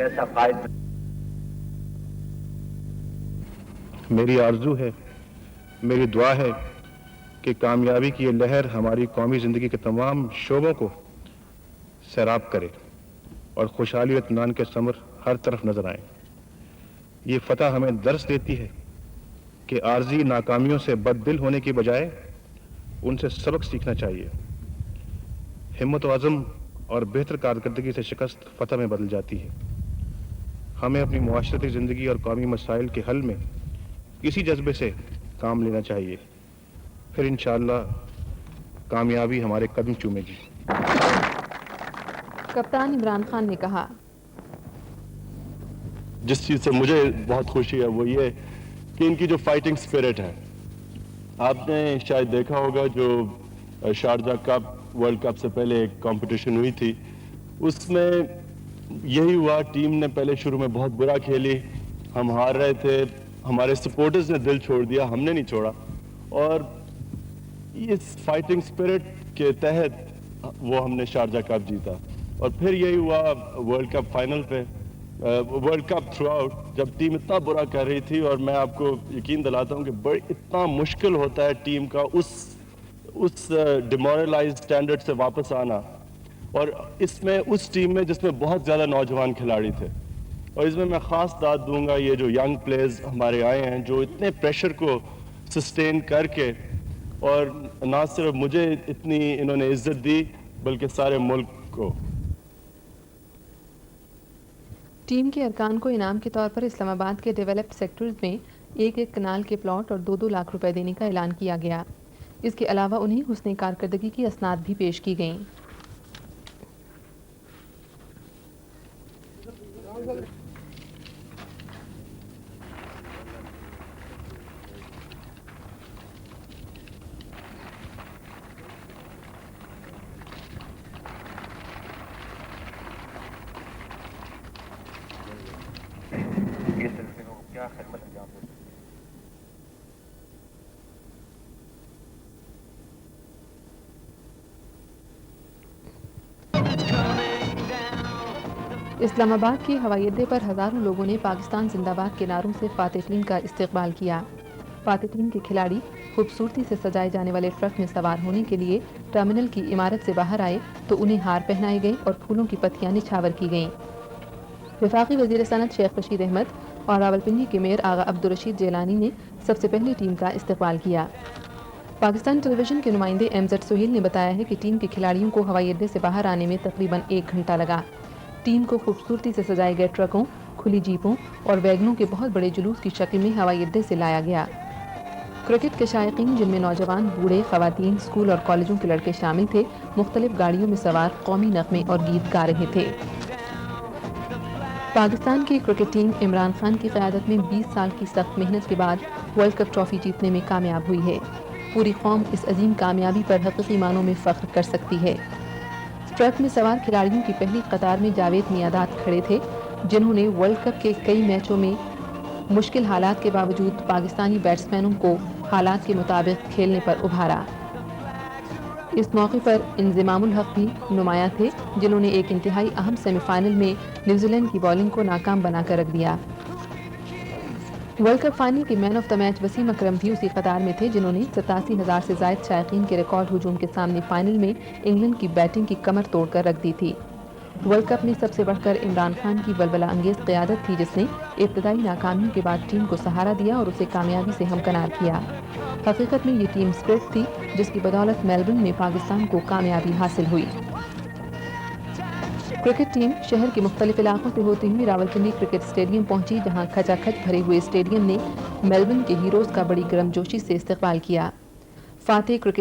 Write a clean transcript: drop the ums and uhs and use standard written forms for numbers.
ایسا قائد. میری آرزو ہے، میری دعا ہے کہ کامیابی کی یہ لہر ہماری قومی زندگی کے تمام شعبوں کو سیراب کرے اور خوشحالی و اطمینان کے ثمر ہر طرف نظر آئیں. یہ فتح ہمیں درس دیتی ہے کہ عارضی ناکامیوں سے بد دل ہونے کی بجائے ان سے سبق سیکھنا چاہیے. ہمت و عزم اور بہتر کارکردگی سے شکست فتح میں بدل جاتی ہے. ہمیں اپنی معاشرتی زندگی اور قومی مسائل کے حل میں اسی جذبے سے کام لینا چاہیے. پھر انشاءاللہ کامیابی ہمارے قدم چومے گی. کپتان عمران خان نے کہا، جس چیز سے مجھے بہت خوشی ہے وہ یہ کہ ان کی جو فائٹنگ سپرٹ ہے. آپ نے شاید دیکھا ہوگا جو شارجہ کپ ورلڈ کپ سے پہلے ایک کمپٹیشن ہوئی تھی، اس میں یہی ہوا. ٹیم نے پہلے شروع میں بہت برا کھیلی، ہم ہار رہے تھے، ہمارے سپورٹرز نے دل چھوڑ دیا، ہم نے نہیں چھوڑا. اور اس فائٹنگ سپرٹ کے تحت وہ ہم نے شارجہ کپ جیتا. اور پھر یہی ہوا ورلڈ کپ فائنل پہ، ورلڈ کپ تھرو آؤٹ جب ٹیم اتنا برا کر رہی تھی. اور میں آپ کو یقین دلاتا ہوں کہ اتنا مشکل ہوتا ہے ٹیم کا اس ڈیمورلائز سٹینڈرڈ سے واپس آنا. اور اس میں اس ٹیم میں جس میں بہت زیادہ نوجوان کھلاڑی تھے، اور اس میں میں خاص داد دوں گا یہ جو ینگ پلیئرز ہمارے آئے ہیں جو اتنے پریشر کو سسٹین کر کے، اور نہ صرف مجھے اتنی انہوں نے عزت دی بلکہ سارے ملک کو. ٹیم کے ارکان کو انعام کے طور پر اسلام آباد کے ڈیولپڈ سیکٹرز میں 1 کنال کے پلاٹ اور 2 لاکھ روپے دینے کا اعلان کیا گیا. اس کے علاوہ انہیں حسن کارکردگی کی اسناد بھی پیش کی گئیں. یہ سلسلے کو کیا خدمت انجام دے. اسلام آباد کے ہوائی اڈے پر ہزاروں لوگوں نے پاکستان زندہ باد کے نعروں سے فاتح ٹیم کا استقبال کیا. فاتح ٹیم کے کھلاڑی خوبصورتی سے سجائے جانے والے ٹرک میں سوار ہونے کے لیے ٹرمینل کی عمارت سے باہر آئے تو انہیں ہار پہنائے گئے اور پھولوں کی پتیاں نچھاور کی گئیں. وفاقی وزیر صنعت شیخ رشید احمد اور راولپنڈی کے میئر آغا عبدالرشید جیلانی نے سب سے پہلے ٹیم کا استقبال کیا. پاکستان ٹیلی ویژن کے نمائندے MZ سہیل نے بتایا ہے کہ ٹیم کے کھلاڑیوں کو ہوائی اڈے سے باہر آنے میں تقریباً 1 گھنٹہ لگا. ٹیم کو خوبصورتی سے سجائے گئے ٹرکوں، کھلی جیپوں اور ویگنوں کے بہت بڑے جلوس کی شکل میں ہوائی اڈے سے لایا گیا. کرکٹ کے شائقین جن میں نوجوان، بوڑھے، خواتین، اسکول اور کالجوں کے لڑکے شامل تھے، مختلف گاڑیوں میں سوار قومی نغمے اور گیت گا رہے تھے. پاکستان کی کرکٹ ٹیم عمران خان کی قیادت میں 20 سال کی سخت محنت کے بعد ورلڈ کپ ٹرافی جیتنے میں کامیاب ہوئی ہے. پوری قوم اس عظیم کامیابی پر حقیقی معنوں میں فخر کر سکتی ہے. ٹرک میں سوار کھلاڑیوں کی پہلی قطار میں جاوید میاداد کھڑے تھے، جنہوں نے ورلڈ کپ کے کئی میچوں میں مشکل حالات کے باوجود پاکستانی بیٹسمینوں کو حالات کے مطابق کھیلنے پر ابھارا. اس موقع پر انضمام الحق بھی نمایاں تھے، جنہوں نے ایک انتہائی اہم سیمی فائنل میں نیوزی لینڈ کی بولنگ کو ناکام بنا کر رکھ دیا. ورلڈ کپ فائنل کے مین آف دا میچ وسیم اکرم بھی اسی قطار میں تھے، جنہوں نے 87,000 سے زائد شائقین کے ریکارڈ ہجوم کے سامنے فائنل میں انگلینڈ کی بیٹنگ کی کمر توڑ کر رکھ دی تھی. ورلڈ کپ میں سب سے بڑھ کر عمران خان کی ولولہ انگیز قیادت تھی، جس نے ابتدائی ناکامیوں کے بعد ٹیم کو سہارا دیا اور اسے کامیابی سے ہمکنار کیا. حقیقت میں یہ ٹیم اسپرٹ تھی جس کی بدولت میلبورن میں پاکستان کو کامیابی حاصل ہوئی. کرکٹ ٹیم شہر کے مختلف علاقوں سے ہوتی ہوئی راولپنڈی کرکٹ اسٹیڈیم پہنچی، جہاں کھچا کھچ بھرے ہوئے اسٹیڈیم نے میلبورن کے ہیروز کا بڑی گرمجوشی سے استقبال کیا. فاتح کرکٹ